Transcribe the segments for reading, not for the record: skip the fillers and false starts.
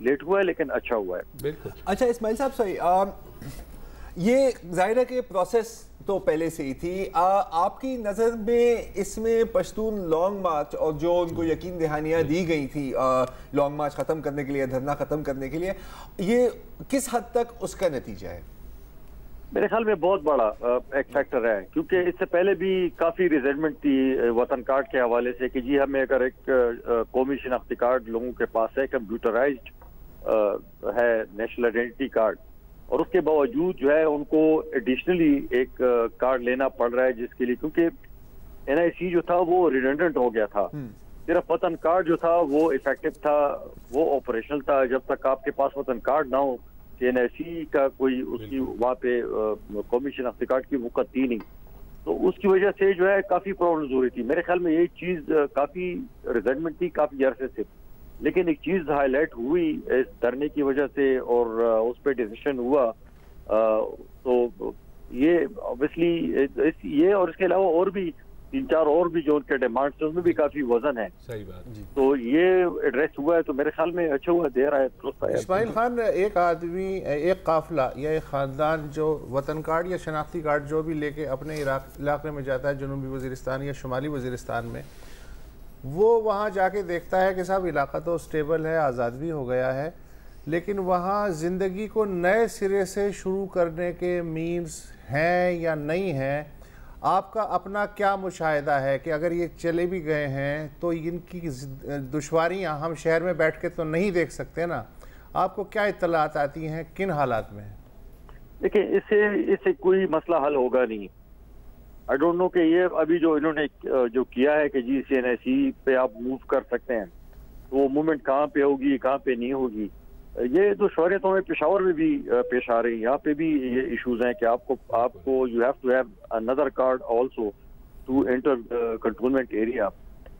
Late ہوا ہے لیکن اچھا ہوا ہے. بالکل. اچھا اسماعیل صاحب صحیح، یہ ظاہر ہے کہ پروسیس تو پہلے سے ہی تھی. آپ کی نظر میں اس میں پشتون لانگ مارچ اور جو ان کو یقین دہانیاں دی گئی تھی لانگ مارچ ختم کرنے کے لیے، دھرنا ختم کرنے کے لیے، یہ کس حد تک اس کا نتیجہ ہے؟ میرے خیال میں بہت بڑا ایک فیکٹر ہے، کیونکہ اس سے پہلے بھی کافی ریزنٹمنٹ تھی وطن کارڈ کے حوالے سے کہ جی ہمیں اگر ایک قومی شناختی کارڈ لوگوں کے پاس ہے، کمپیوٹرائزڈ ہے نیشنل آئیڈینٹی کارڈ، اور اس کے باوجود جو ہے ان کو ایڈیشنلی ایک کارڈ لینا پڑ رہا ہے، جس کے لیے کیونکہ NIC جو تھا وہ ریڈنڈنٹ ہو گیا تھا. صرف وطن کارڈ جو تھا وہ افیکٹو تھا، وہ آپریشنل تھا. جب تک آپ کے پاس وطن کارڈ نہ ہو، NIC کا کوئی اس کی وہاں پہ قومی شناختی کارڈ کی وقت تھی نہیں، تو اس کی وجہ سے جو ہے کافی پرابلمز ہو رہی تھی. میرے خیال میں یہ چیز کافی ریزنٹمنٹ تھی کافی عرصے سے، لیکن ایک چیز ہائی لائٹ ہوئی اس دھرنے کی وجہ سے اور اس پہ ڈیسیشن ہوا، تو یہ اوبیسلی یہ اور اس کے علاوہ اور بھی 3-4 اور بھی جو ان کے ڈیمانڈس ہیں اس میں بھی کافی وزن ہے. صحیح بات. تو یہ ایڈریس ہوا ہے تو میرے خیال میں اچھا ہوا، دیر آیا درست آیا. اسماعیل خان، ایک آدمی، ایک قافلہ یا ایک خاندان جو وطن کارڈ یا شناختی کارڈ جو بھی لے کے اپنے علاقے میں جاتا ہے، جنوبی وزیرستان یا شمالی وزیرستان میں، وہ وہاں جا کے دیکھتا ہے کہ صاحب علاقہ تو اسٹیبل ہے، آزاد بھی ہو گیا ہے، لیکن وہاں زندگی کو نئے سرے سے شروع کرنے کے مینز ہیں یا نہیں ہیں. آپ کا اپنا کیا مشاہدہ ہے کہ اگر یہ چلے بھی گئے ہیں تو ان کی دشواریاں ہم شہر میں بیٹھ کے تو نہیں دیکھ سکتے نا؟ آپ کو کیا اطلاعات آتی ہیں، کن حالات میں؟ دیکھیں اس سے کوئی مسئلہ حل ہوگا نہیں. آئی ڈونٹ نو کہ یہ ابھی جو انہوں نے جو کیا ہے کہ جی NIC پہ آپ موو کر سکتے ہیں، تو وہ موومنٹ کہاں پہ ہوگی کہاں پہ نہیں ہوگی. یہ تو شہریتوں میں پشاور میں بھی پیش آ رہی ہیں، یہاں پہ بھی یہ ایشوز ہیں کہ آپ کو یو ہیو ٹو ہیو اندر card also to enter cantonment area.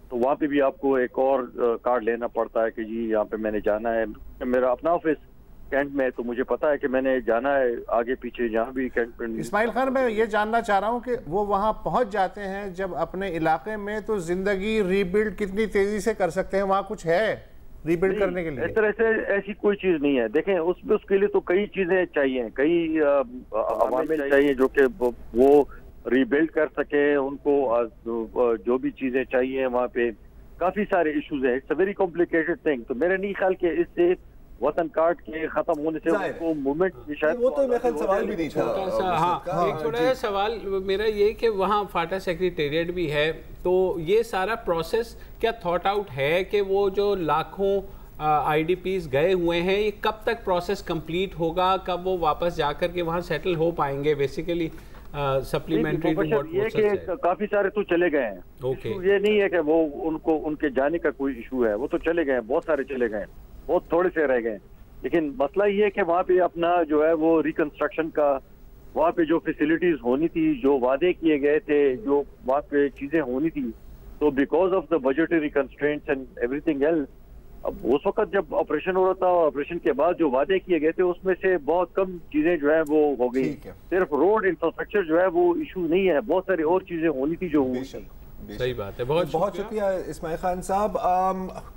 تو وہاں پہ بھی آپ کو ایک اور کارڈ لینا پڑتا ہے کہ جی یہاں پہ میں نے جانا ہے. میرا اپنا آفس کینٹ میں تو مجھے پتا ہے کہ میں نے جانا ہے آگے پیچھے جہاں بھی کینٹ میں. اسماعیل خان، میں یہ جاننا چاہ رہا ہوں کہ وہ وہاں پہنچ جاتے ہیں جب اپنے علاقے میں، تو زندگی ری بلڈ کتنی تیزی سے کر سکتے ہیں؟ وہاں کچھ ہے ری بلڈ کرنے کے لیے؟ اس طرح سے ایسی کوئی چیز نہیں ہے. دیکھیں اس کے لیے تو کئی چیزیں چاہیے، کئی عوامل چاہیے جو کہ وہ ری بلڈ کر سکے. ان کو جو بھی چیزیں چاہیے وہاں پہ کافی سارے ایشوز ہیں. It's a very complicated thing. تو میرا نہیں خیال کہ اس سے وطن کارڈ کے ختم ہونے سے ان کو موومنٹ شاید وہ تو میرا سوال بھی نہیں تھا. ہاں، ایک چھوٹا سا سوال میرا یہ کہ وہاں فاٹا سیکریٹریٹ بھی ہے، تو یہ سارا پروسیس کیا تھاٹ آؤٹ ہے کہ وہ جو لاکھوں IDPs گئے ہوئے ہیں، یہ کب تک پروسیس کمپلیٹ ہوگا، کب وہ واپس جا کر کے وہاں سیٹل ہو پائیں گے؟ بیسیکلی سپلیمنٹری یہ کہ کافی سارے تو چلے گئے ہیں. یہ نہیں ہے کہ وہ ان کے جانے کا کوئی ایشو ہے، وہ تو چلے گئے ہیں، بہت سارے چلے گئے ہیں، بہت تھوڑے سے رہ گئے. لیکن مسئلہ یہ ہے کہ وہاں پہ اپنا جو ہے وہ ریکنسٹرکشن کا، وہاں پہ جو فیسلٹیز ہونی تھی، جو وعدے کیے گئے تھے، جو وہاں پہ چیزیں ہونی تھی، تو because of the budgetary constraints and everything else, اب اس وقت جب آپریشن ہو رہا تھا، آپریشن کے بعد جو وعدے کیے گئے تھے اس میں سے بہت کم چیزیں جو ہے وہ ہو گئی. صرف روڈ انفراسٹرکچر جو ہے وہ ایشو نہیں ہے، بہت ساری اور چیزیں ہونی تھی جو ہوئی. صحیح بات ہے. بہت شکریہ اسماعیل خان صاحب.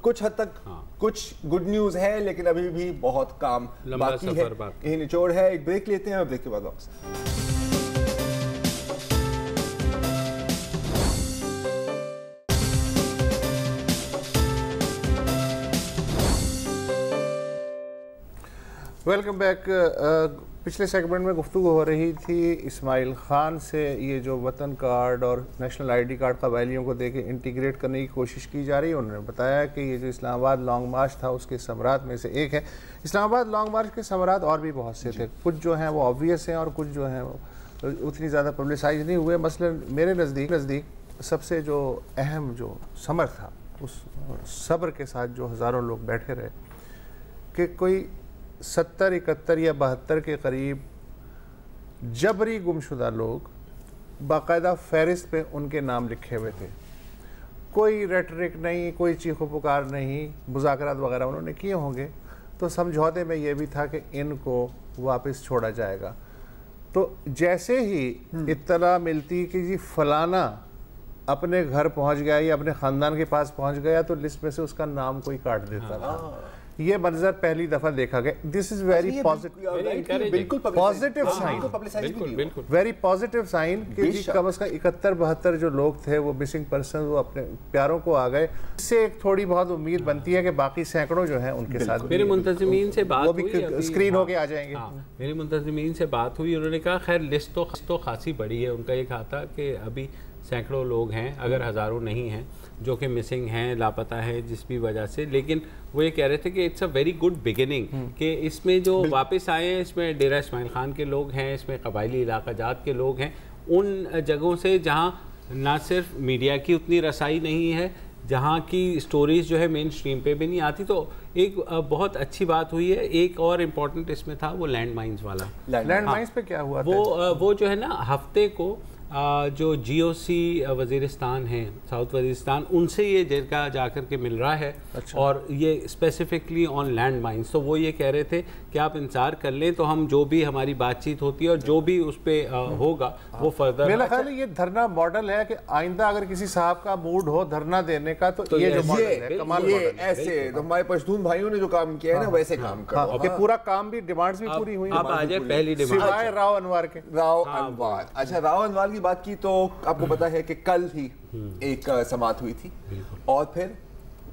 کچھ حد تک کچھ گڈ نیوز ہے، لیکن ابھی بھی بہت کام باقی ہے. یہ نچوڑ ہے. ایک بریک لیتے ہیں اور بریک کے بعد واپس. Welcome back. پچھلے سیگمنٹ میں گفتگو ہو رہی تھی اسماعیل خان سے. یہ جو وطن کارڈ اور نیشنل ID کارڈ قبائلیوں کو دے کے انٹیگریٹ کرنے کی کوشش کی جا رہی ہے. انہوں نے بتایا کہ یہ جو اسلام آباد لانگ مارچ تھا اس کے ثمرات میں سے ایک ہے. اسلام آباد لانگ مارچ کے ثمرات اور بھی بہت سے تھے. کچھ جو ہیں وہ آبویس ہیں اور کچھ جو ہیں وہ اتنی زیادہ پبلسائز نہیں ہوئے. مثلا میرے نزدیک سب سے جو اہم جو ثمر تھا، اس صبر کے ساتھ جو ہزاروں لوگ بیٹھے رہے، کہ کوئی 70 71 یا 72 کے قریب جبری گمشدہ لوگ باقاعدہ فہرست پہ ان کے نام لکھے ہوئے تھے. کوئی ریٹرک نہیں، کوئی چیخ و پکار نہیں، مذاکرات وغیرہ انہوں نے کیے ہوں گے. تو سمجھوتے میں یہ بھی تھا کہ ان کو واپس چھوڑا جائے گا. تو جیسے ہی اطلاع ملتی کہ جی فلانا اپنے گھر پہنچ گیا یا اپنے خاندان کے پاس پہنچ گیا، تو لسٹ میں سے اس کا نام کوئی کاٹ دیتا تھا. یہ منظر پہلی دفعہ دیکھا گیا. دس از ویری بالکل positive sign, very positive sign کہ جی کم از کم 71-72 جو لوگ تھے وہ مسنگ پرسن وہ اپنے پیاروں کو آ گئے. اس سے ایک تھوڑی بہت امید بنتی ہے کہ باقی سینکڑوں جو ہیں ان کے ساتھ میرے منتظمین سے بات وہ بھی اسکرین ہو کے آ جائیں گے. میری منتظمین سے بات ہوئی, انہوں نے کہا خیر لسٹ تو خاصی بڑی ہے. ان کا یہ کہا تھا کہ ابھی سینکڑوں لوگ ہیں, اگر ہزاروں نہیں ہیں, جو کہ مسنگ ہیں, لاپتہ ہیں جس بھی وجہ سے. لیکن وہ یہ کہہ رہے تھے کہ it's a very good beginning کہ اس میں جو واپس آئے ہیں اس میں ڈیرہ اسماعیل خان کے لوگ ہیں, اس میں قبائلی علاقہ جات کے لوگ ہیں, ان جگہوں سے جہاں نہ صرف میڈیا کی اتنی رسائی نہیں ہے, جہاں کی سٹوریز جو ہے مین سٹریم پہ بھی نہیں آتی. تو ایک بہت اچھی بات ہوئی ہے. ایک اور امپورٹنٹ اس میں تھا وہ لینڈ مائنز والا. لینڈ مائنز پہ کیا ہوا وہ جو ہے نا ہفتے کو جو جی او سی وزیرستان ہیں, ساؤتھ وزیرستان, ان سے یہ جرگہ جا کر کے مل رہا ہے, اور یہ اسپیسیفکلی آن لینڈ مائنز. تو وہ یہ کہہ رہے تھے کہ آپ انتظار کر لیں, تو ہم جو بھی ہماری بات چیت ہوتی ہے اور جو بھی اس پہ ہوگا وہ فردر. میرا خیال ہے یہ دھرنا ماڈل ہے کہ آئندہ اگر کسی صاحب کا موڈ ہو دھرنا دینے کا تو یہ جو ماڈل ہے کمال ماڈل ہے. ایسے ہمارے پشتون بھائیوں نے جو کام کیا ہے نا ویسے کام کرو کہ پورا کام بھی ڈیمانڈز بھی پوری ہوئی. اب آ جائے پہلی ڈیمانڈ سوائے راؤ انوار کے. راؤ انوار, اچھا راؤ انوار کی بات کی تو آپ کو پتا ہے کہ کل ہی ایک سماعت ہوئی تھی, اور پھر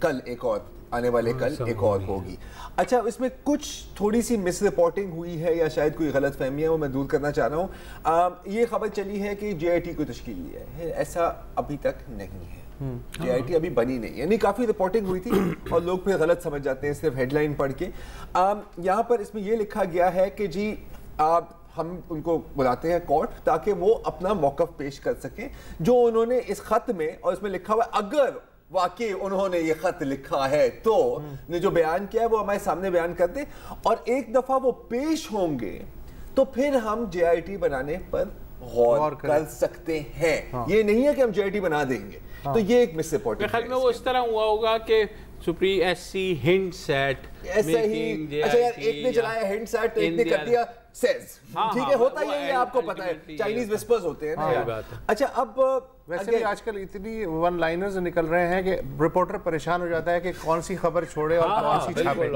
کل ایک اور آنے والے کل ایک اور ہوگی. اچھا اس میں کچھ تھوڑی سی مس رپورٹنگ ہوئی ہے یا شاید کوئی غلط فہمی ہے, وہ میں دور کرنا چاہ رہا ہوں. یہ خبر چلی ہے کہ جے آئی ٹی کو تشکیل لیا ہے, ایسا ابھی تک نہیں ہے. جے آئی ٹی ابھی بنی نہیں, یعنی کافی رپورٹنگ ہوئی تھی اور لوگ پھر غلط سمجھ جاتے ہیں صرف ہیڈ لائن پڑھ کے. یہاں پر اس میں یہ لکھا گیا ہے کہ جی ہم ان کو بلاتے ہیں کورٹ تاکہ وہ اپنا موقف پیش کر سکیں جو انہوں نے اس خط میں, اور اس میں لکھا ہوا ہے اگر واقعی انہوں نے یہ خط لکھا ہے تو نے جو بیان کیا ہے وہ ہمارے سامنے بیان کر دیں, اور ایک دفعہ وہ پیش ہوں گے تو پھر ہم جے آئی ٹی بنانے پر غور کر سکتے ہیں. یہ نہیں ہے کہ ہم جے آئی ٹی بنا دیں گے. تو یہ ایک مس رپورٹنگ ہے. خیال میں وہ اس طرح ہوا ہوگا کہ سپری ایس سی ہنٹ سیٹ ایسا ہی. اچھا یار ایک نے چلایا ہنٹ سیٹ, ایک نے کر دیا سیز, ٹھیک ہے, ہوتا ہی ہے, آپ کو پتا ہے چائنیز وسپرز ہوتے ہیں نا. اچھا اب ویسے بھی آج کل اتنی ون لائنرز نکل رہے ہیں کہ رپورٹر پریشان ہو جاتا ہے کہ کون سی خبر چھوڑے اور کون سی چھاپے.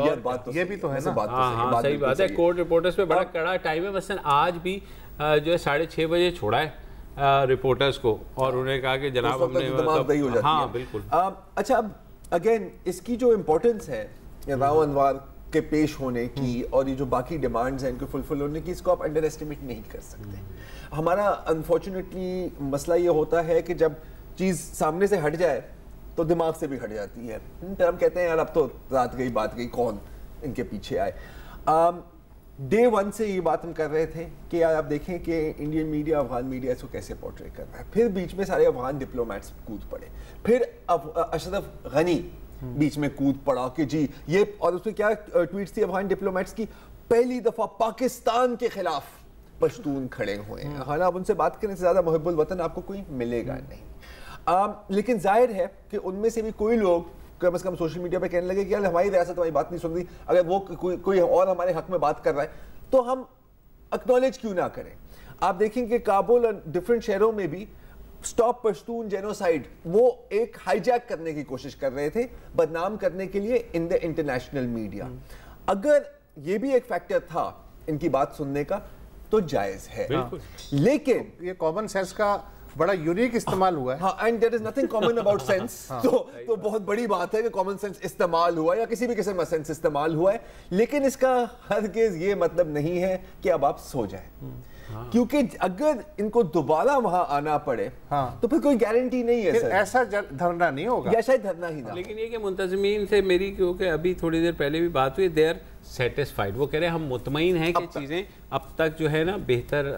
یہ بھی تو ہے نا, صحیح بات ہے. کورٹ رپورٹرز پہ بڑا کڑا ٹائم ہے. مثلا آج بھی جو ہے 6:30 بجے چھوڑا ہے رپورٹرز کو, اور انہوں نے کہا کہ جناب ہم نے, ہاں بالکل. اچھا اب اگین اس کی جو امپورٹنس ہے راؤ انوار کے پیش ہونے کی اور یہ جو باقی ڈیمانڈز ہیں ان کو فلفل ہونے کی, اس کو آپ انڈر ایسٹیمیٹ نہیں کر سکتے. ہمارا انفارچونیٹلی مسئلہ یہ ہوتا ہے کہ جب چیز سامنے سے ہٹ جائے تو دماغ سے بھی ہٹ جاتی ہے. پھر ہم کہتے ہیں یار اب تو رات گئی بات گئی, کون ان کے پیچھے آئے. ڈے ون سے یہ بات ہم کر رہے تھے کہ یار آپ دیکھیں کہ انڈین میڈیا, افغان میڈیا اس کو کیسے پورٹری کر رہا ہے. پھر بیچ میں سارے افغان ڈپلومیٹس کود پڑے, پھر اشرف غنی بیچ میں کود پڑا کہ جی یہ, اور اس میں کیا ٹویٹس تھی افغان ڈپلومیٹس کی, پہلی دفعہ پاکستان کے خلاف پشتون کھڑے ہوئے ہیں. حالانکہ اب ان سے بات کرنے سے زیادہ محب الوطن آپ کو کوئی ملے گا نہیں. لیکن ظاہر ہے کہ ان میں سے بھی کوئی لوگ کم از کم سوشل میڈیا پہ کہنے لگے کہ یار ہماری ریاست ہماری بات نہیں سن رہی, اگر وہ کوئی اور ہمارے حق میں بات کر رہا ہے تو ہم اکنالج کیوں نہ کریں. آپ دیکھیں کہ کابل اور ڈفرینٹ شہروں میں بھی سٹاپ پشتون جینوسائیڈ وہ ایک ہائی جیک کرنے کی کوشش کر رہے تھے, بدنام کرنے کے لیے ان دا انٹرنیشنل میڈیا. اگر یہ بھی ایک فیکٹر تھا ان کی بات سننے کا تو جائز ہے, لیکن یہ کامن سینس کا بڑا یونیک استعمال ہوا ہے. ہاں, and there is nothing common about sense. تو بہت بڑی بات ہے کہ کامن سینس استعمال ہوا یا کسی بھی قسم کا سینس استعمال ہوا ہے, لیکن اس کا ہرگز یہ مطلب نہیں ہے کہ اب آپ سو جائیں, کیونکہ اگر ان کو دوبارہ وہاں آنا پڑے تو پھر کوئی گارنٹی نہیں ہے, ایسا دھرنا نہیں ہوگا یا شاید دھرنا ہی نہ. لیکن یہ کہ منتظمین سے میری, کیونکہ ابھی تھوڑی دیر پہلے بھی بات ہوئی, دے آر سیٹسفائیڈ. وہ کہہ رہے ہیں ہم مطمئن ہیں کہ چیزیں اب تک جو ہے نا بہتر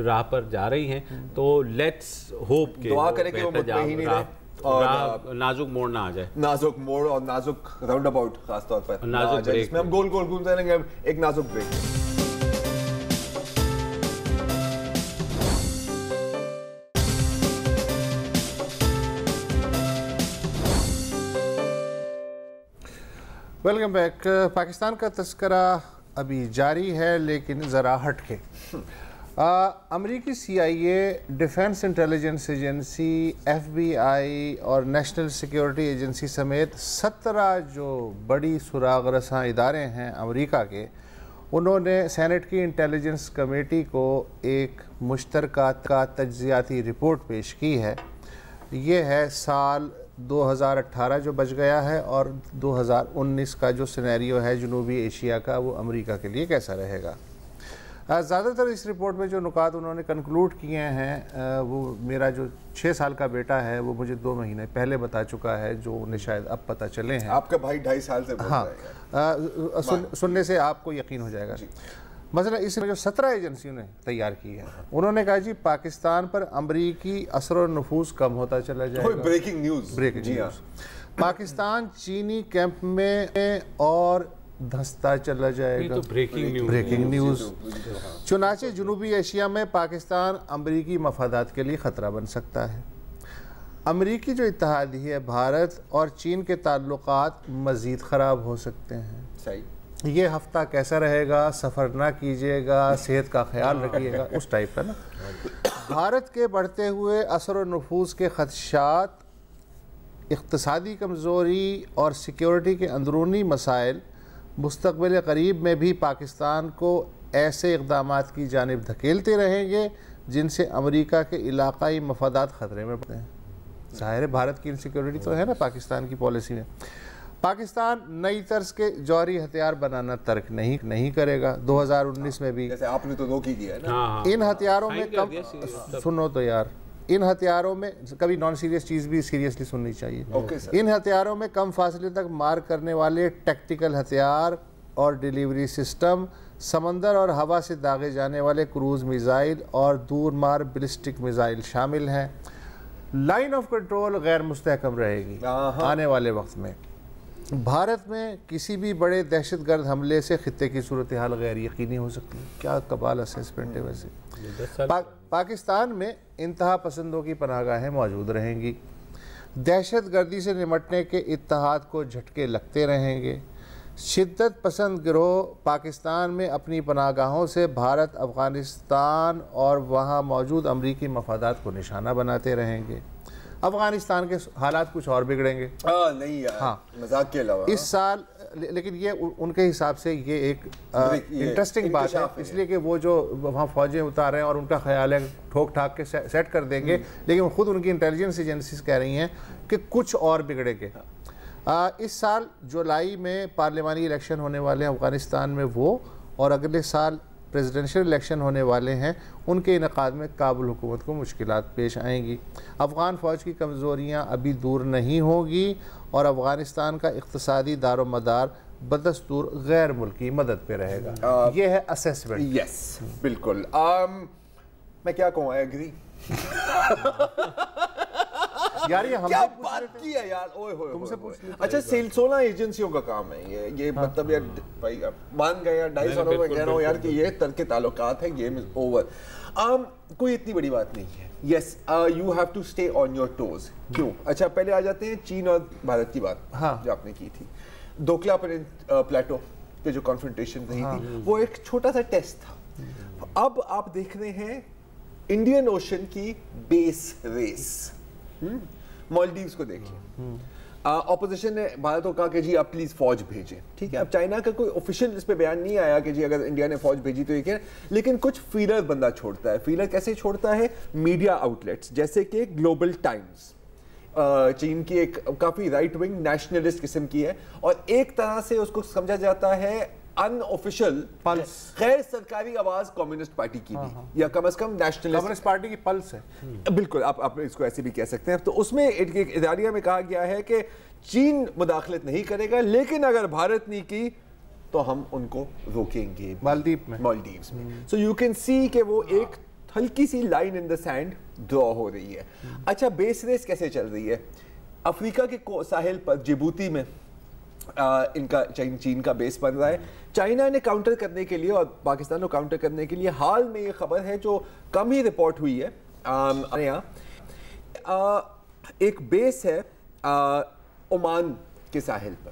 راہ پر جا رہی ہیں, تو لیٹس ہوپ کہ دعا کریں کہ وہ مطمئن ہی رہے اور نازک موڑ نہ آ جائے. نازک موڑ اور نازک راؤنڈ اباؤٹ خاص طور پر نازک بریک, جس میں ہم گول گول گھومتے رہیں گے. ایک نازک بریک. Welcome back. پاکستان کا تذکرہ ابھی جاری ہے لیکن ذرا ہٹ کے. امریکی CIA, defence intelligence agency, FBI اور نیشنل سیکیورٹی ایجنسی سمیت 17 جو بڑی سراغ رساں ادارے ہیں امریکہ کے, انہوں نے سینٹ کی انٹیلیجنس کمیٹی کو ایک مشترکہ تجزیاتی رپورٹ پیش کی ہے. یہ ہے سال 2018 جو بچ گیا ہے اور 2019 کا جو سینیریو ہے جنوبی ایشیا کا, وہ امریکہ کے لیے کیسا رہے گا. زیادہ تر اس رپورٹ میں جو نکات انہوں نے کنکلوڈ کیے ہیں, وہ میرا جو 6 سال کا بیٹا ہے وہ مجھے 2 مہینے پہلے بتا چکا ہے, جو انہیں شاید اب پتہ چلے ہیں. آپ کا بھائی 2.5 سال سے بول رہا ہے. سننے سے آپ کو یقین ہو جائے گا. مثلا اس میں جو 17 ایجنسیوں نے تیار کی ہے, انہوں نے کہا جی پاکستان پر امریکی اثر و نفوذ کم ہوتا چلا جائے گا. Breaking news. پاکستان چینی کیمپ میں اور دھستا چلا جائے گا. Breaking news. چنانچہ جنوبی ایشیا میں پاکستان امریکی مفادات کے لیے خطرہ بن سکتا ہے. امریکی جو اتحادی ہے بھارت اور چین کے تعلقات مزید خراب ہو سکتے ہیں. صحیح. یہ ہفتہ کیسا رہے گا, سفر نہ کیجیے گا, صحت کا خیال رکھیے گا, اس ٹائپ کا نا. بھارت کے بڑھتے ہوئے اثر و نفوذ کے خدشات, اقتصادی کمزوری اور سیکیورٹی کے اندرونی مسائل مستقبل قریب میں بھی پاکستان کو ایسے اقدامات کی جانب دھکیلتے رہیں گے جن سے امریکہ کے علاقائی مفادات خطرے میں پڑتے ہیں. ظاہر ہے بھارت کی انسیکیورٹی تو ہے نا پاکستان کی پالیسی میں. پاکستان نئی طرز کے جوہری ہتھیار بنانا ترک نہیں کرے گا. 2019 میں بھی جیسے آپ نے تو روک ہی دیا ہے نا. ان ہتھیاروں میں کم, سنو تو یار, ان ہتھیاروں میں کبھی نان سیریس چیز بھی سیریسلی سننی چاہیے. ان ہتھیاروں میں کم فاصلے تک مار کرنے والے ٹیکٹیکل ہتھیار اور ڈیلیوری سسٹم, سمندر اور ہوا سے داغے جانے والے کروز میزائل اور دور مار بلسٹک میزائل شامل ہیں. لائن آف کنٹرول غیر مستحکم رہے گی آنے والے وقت میں. بھارت میں کسی بھی بڑے دہشت گرد حملے سے خطے کی صورتحال غیر یقینی ہو سکتی ہے. کیا کمال اسیسمنٹ ہے ویسے. پاکستان میں انتہا پسندوں کی پناہ گاہیں موجود رہیں گی. دہشت گردی سے نمٹنے کے اتحاد کو جھٹکے لگتے رہیں گے. شدت پسند گروہ پاکستان میں اپنی پناہ گاہوں سے بھارت, افغانستان اور وہاں موجود امریکی مفادات کو نشانہ بناتے رہیں گے. افغانستان کے حالات کچھ اور بگڑیں گے. نہیں یار, ہاں مذاق کے علاوہ اس سال, لیکن یہ ان کے حساب سے یہ ایک انٹرسٹنگ بات ہے, اس لیے کہ وہ جو وہاں فوجیں اتار رہے ہیں اور ان کا خیال ہے ٹھوک ٹھاک کے سیٹ کر دیں گے, لیکن خود ان کی انٹیلیجنس ایجنسیز کہہ رہی ہیں کہ کچھ اور بگڑے گے. اس سال جولائی میں پارلیمانی الیکشن ہونے والے ہیں افغانستان میں, وہ اور اگلے سال پریزیڈنشل الیکشن ہونے والے ہیں. ان کے انعقاد میں کابل حکومت کو مشکلات پیش آئیں گی. افغان فوج کی کمزوریاں ابھی دور نہیں ہوگی اور افغانستان کا اقتصادی دار و مدار بدستور غیر ملکی مدد پہ رہے گا. یہ ہے اسیسمنٹ. یس بالکل. میں کیا کہوں, آئی ایگری. یار یہ ہم کیا بات کی ہے یار. تم سے پوچھ. اچھا 16 ایجنسیوں کا کام ہے یہ مطلب یار بھائی مان گئے یار 2.5 سالوں میں کہہ رہا ہوں یار کہ یہ ترک تعلقات ہے, گیم از اوور. کوئی اتنی بڑی بات نہیں ہے. Yes you have to stay on your toes. کیوں؟ اچھا پہلے آ جاتے ہیں چین اور بھارت کی بات جو آپ نے کی تھی. دوکلا پلیٹو پہ جو کانفرنٹیشن رہی تھی وہ ایک چھوٹا سا ٹیسٹ تھا. اب آپ دیکھ رہے ہیں انڈین اوشن کی بیس ریس. مالڈیوز کو دیکھ لیں, اپوزیشن نے بھارت کو کہا کہ جی آپ پلیز فوج بھیجیں. ٹھیک ہے, اب چائنا کا کوئی آفیشیل اس پہ بیان نہیں آیا کہ جی اگر انڈیا نے فوج بھیجی تو یہ کیا, لیکن کچھ فیلر بندہ چھوڑتا ہے. فیلر کیسے چھوڑتا ہے؟ میڈیا آؤٹ لیٹس جیسے کہ گلوبل ٹائمز, چین کی ایک کافی رائٹ ونگ نیشنلسٹ قسم کی ہے اور ایک طرح سے اس کو سمجھا جاتا ہے ان آفیشیل پلس, غیر سرکاری آواز کمیونسٹ پارٹی کی بھی, یا کم از کم نیشنلسٹ پارٹی کی پلس ہے. بالکل, آپ اس کو ایسے بھی کہہ سکتے ہیں. تو اس میں ایک اداریہ میں کہا گیا ہے کہ چین مداخلت نہیں کرے گا, لیکن اگر بھارت نے کی تو ہم ان کو روکیں گے مالدیوز میں. سو یو کین سی کہ وہ ایک ہلکی سی لائن ان دا سینڈ ڈرا ہو رہی ہے. اچھا بیس ریس کیسے چل رہی ہے؟ افریقہ کے ساحل پر جبوتی میں ان کا چین کا بیس بن رہا ہے. چائنا نے کاؤنٹر کرنے کے لیے اور پاکستان کو کاؤنٹر کرنے کے لیے حال میں یہ خبر ہے جو کم ہی رپورٹ ہوئی ہے, ایک بیس ہے عمان کے ساحل پر.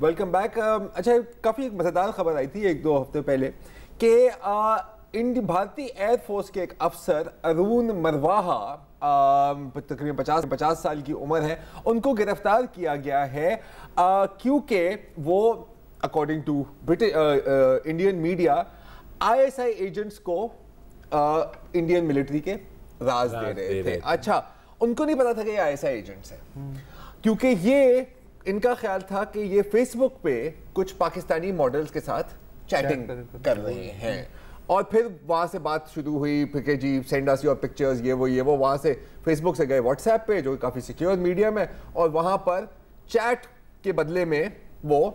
Welcome back. اچھا کافی ایک مزیدار خبر آئی تھی 1-2 ہفتے پہلے کہ بھارتی ایئر فورس کے ایک افسر ارون مرواہا تقریباً 50 سال کی عمر ہے, ان کو گرفتار کیا گیا ہے کیونکہ وہ according to Indian media ISI agents کو انڈین ملٹری کے راز دے رہے تھے. اچھا ان کو نہیں پتا تھا کہ یہ ISI ایجنٹس ہیں, کیونکہ یہ ان کا خیال تھا کہ یہ فیس بک پہ کچھ پاکستانی ماڈلز کے ساتھ چیٹنگ کر رہے ہیں, اور پھر وہاں سے بات شروع ہوئی پھر کہ جی سینڈ اس یور پکچرز, یہ وہ وہاں سے فیس بک سے گئے واٹس ایپ پہ جو کافی سیکیور میڈیم ہے, اور وہاں پر چیٹ کے بدلے میں وہ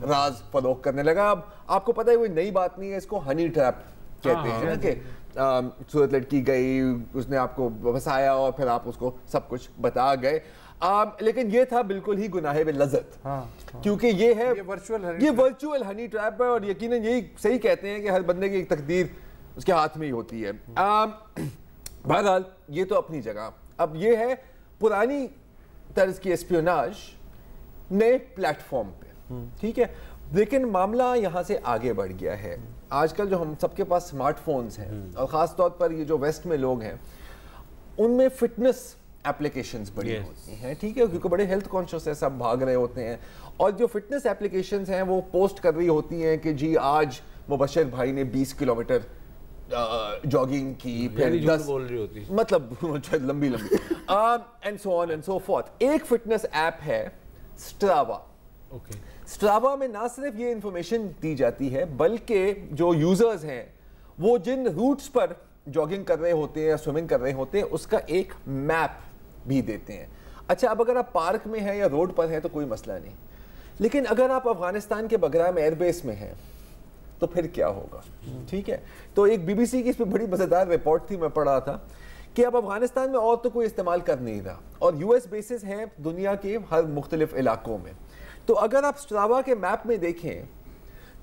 راز فروغ کرنے لگا. اب آپ کو پتہ ہے کوئی نئی بات نہیں ہے, اس کو ہنی ٹریپ کہتے ہیں نا, کہ صورت لڑکی گئی, اس نے آپ کو بسایا اور پھر آپ اس کو سب کچھ بتا گئے. لیکن یہ تھا بالکل ہی گناہ بلذت, کیونکہ یہ ہے ورچوئل ہنی ٹریپ ہے, اور یقیناً یہی صحیح کہتے ہیں کہ ہر بندے کی ایک تقدیر اس کے ہاتھ میں ہی ہوتی ہے. بہرحال یہ تو اپنی جگہ. اب یہ ہے پرانی طرز کی اسپیوناج نئے پلیٹ فارم پہ, ٹھیک ہے, لیکن معاملہ یہاں سے آگے بڑھ گیا ہے. آج کل جو ہم سب کے پاس اسمارٹ فونز ہیں, اور خاص طور پر یہ جو ویسٹ میں لوگ ہیں, ان میں فٹنس اپلیکیشنز بڑی ہوتی ہیں, ٹھیک ہے, کیونکہ بڑے ہیلتھ کانشیس ہیں, سب بھاگ رہے ہوتے ہیں, اور جو فٹنس اپلیکیشنز ہیں وہ پوسٹ کر رہی ہوتی ہیں کہ جی آج مبشر بھائی نے 20 کلومیٹر جاگنگ کی, پھر 10 بول رہی ہوتی مطلب لمبی and so on and so forth. ایک فٹنس ایپ ہے اسٹراوا. اسٹراوا میں نہ صرف یہ انفارمیشن دی جاتی ہے بلکہ جو یوزرز ہیں وہ جن روٹس پر جاگنگ کر رہے ہوتے ہیں یا سوئمنگ کر رہے ہوتے ہیں اس کا ایک میپ بھی دیتے ہیں. اچھا اب اگر آپ پارک میں ہیں یا روڈ پر ہیں تو کوئی مسئلہ نہیں, لیکن اگر آپ افغانستان کے بگرام ایئر بیس میں ہیں تو پھر کیا ہوگا, ٹھیک ہے. تو ایک BBC کی اس پہ بڑی مزیدار رپورٹ تھی, میں پڑھ رہا تھا کہ اب افغانستان میں اور تو کوئی استعمال کر نہیں رہا, اور US بیسز ہیں دنیا کے ہر مختلف علاقوں میں. تو اگر آپ اسٹراوا کے میپ میں دیکھیں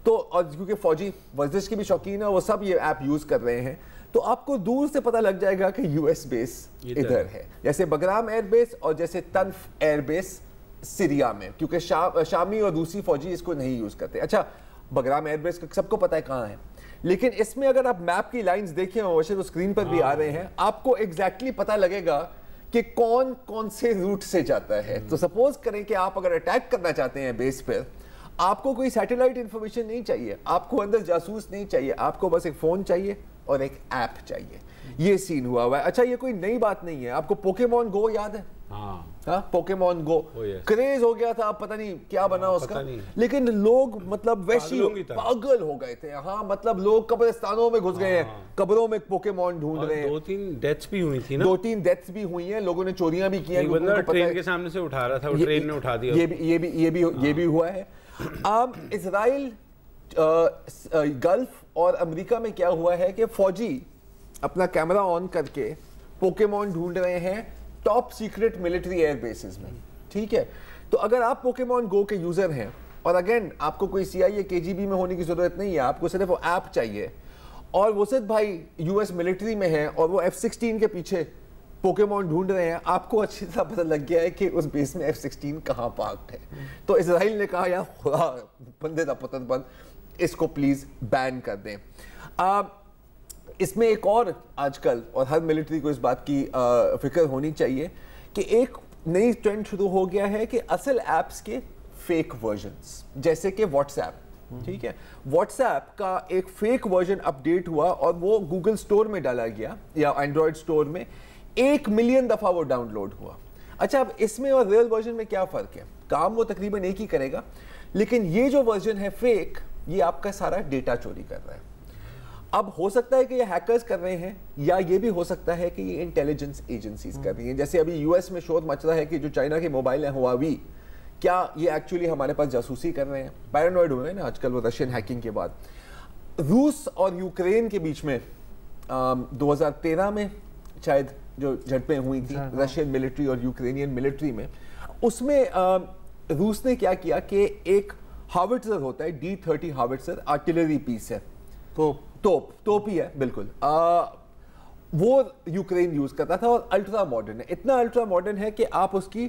تو, اور کیونکہ فوجی ورزش کے بھی شوقین ہیں وہ سب یہ ایپ یوز کر رہے ہیں, تو آپ کو دور سے پتہ لگ جائے گا کہ US بیس ادھر ہے, جیسے بگرام ایئر بیس اور جیسے تنف ایئر بیس سیریا میں, کیونکہ شامی اور روسی فوجی اس کو نہیں یوز کرتے. اچھا بگرام ایئر بیس سب کو پتہ ہے کہاں ہے, لیکن اس میں اگر آپ میپ کی لائنز دیکھیں, ویسے تو اسکرین پر بھی آ رہے ہیں, آپ کو ایگزیکٹلی پتہ لگے گا کہ کون کون سے روٹ سے جاتا ہے. تو سپوز کریں کہ آپ اگر اٹیک کرنا چاہتے ہیں بیس پر, آپ کو کوئی سیٹلائٹ انفارمیشن نہیں چاہیے, آپ کو اندر جاسوس نہیں چاہیے, آپ کو بس ایک فون چاہیے اور ایک ایپ چاہیے. یہ سین ہوا ہوا ہے. اچھا یہ کوئی نئی بات نہیں ہے, آپ کو پوکیمون گو یاد ہے؟ ہاں پوکیمون گو کریز ہو گیا تھا, پتہ نہیں کیا بنا اس کا, لیکن لوگ مطلب ویسی پاگل ہو گئے تھے. ہاں مطلب لوگ قبرستانوں میں گھس گئے ہیں, قبروں میں پوکیمون ڈھونڈ رہے ہیں. 2-3 ڈیتھس بھی ہوئی تھی نا, 2-3 ڈیتھس بھی ہوئی ہیں, لوگوں نے چوریاں بھی کی ہیں, ٹرین کے سامنے سے اٹھا رہا تھا, وہ ٹرین نے اٹھا دیا. یہ بھی ہوا ہے. اسرائیل گلف اور امریکہ میں کیا ہوا ہے کہ فوجی اپنا کیمرہ آن کر کے پوکیمون ڈھونڈ رہے ہیں top secret military air bases میں, ٹھیک ہے. تو اگر آپ پوکیمون گو کے یوزر ہیں, اور اگین آپ کو کوئی CIA KGB میں ہونے کی ضرورت نہیں ہے, آپ کو صرف وہ ایپ چاہیے, اور وسعت بھائی US ملٹری میں ہیں اور وہ F-16 کے پیچھے پوکیمون ڈھونڈ رہے ہیں, آپ کو اچھی طرح پتہ لگ گیا ہے کہ اس بیس میں F-16 کہاں پارکڈ ہے. تو اسرائیل نے کہا یا خدا بندے دا پتن بند, اس کو پلیز بین کر دیں. اس میں ایک اور آج کل, اور ہر ملٹری کو اس بات کی فکر ہونی چاہیے کہ ایک نئی ٹرینڈ شروع ہو گیا ہے کہ اصل ایپس کے فیک ورژنز, جیسے کہ واٹس ایپ, ٹھیک ہے. واٹس ایپ کا ایک فیک ورژن اپڈیٹ ہوا اور وہ گوگل سٹور میں ڈالا گیا یا اینڈرائڈ سٹور میں, 1 ملین دفعہ وہ ڈاؤن لوڈ ہوا. اچھا اب اس میں اور ریئل ورژن میں کیا فرق ہے؟ کام وہ تقریباً ایک ہی کرے گا, لیکن یہ جو ورژن ہے فیک, یہ آپ کا سارا ڈیٹا چوری کر رہا ہے. اب ہو سکتا ہے کہ یہ ہیکرز کر رہے ہیں, یا یہ بھی ہو سکتا ہے کہ یہ انٹیلیجنس ایجنسیز کر رہی ہیں. جیسے ابھی US میں شور مچ رہا ہے کہ جو چائنا کے موبائل ہیں ہواوی, کیا یہ ایکچولی ہمارے پاس جاسوسی کر رہے ہیں؟ پیرانوائڈ ہوئے ہیں نا آج کل وہ رشین ہیکنگ کے بعد. روس اور یوکرین کے بیچ میں 2013 میں شاید جو جھڑپیں ہوئی تھیں رشین ملٹری اور یوکرینین ملٹری میں, اس میں روس نے کیا کیا کہ ایک ہاوٹزر ہوتا ہے D-30 ہاوٹزر, آرٹلری پیس ہے, توپ ہی ہے بالکل, وہ یوکرین یوز کرتا تھا, اور الٹرا ماڈرن ہے, اتنا الٹرا ماڈرن ہے کہ آپ اس کی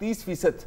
30%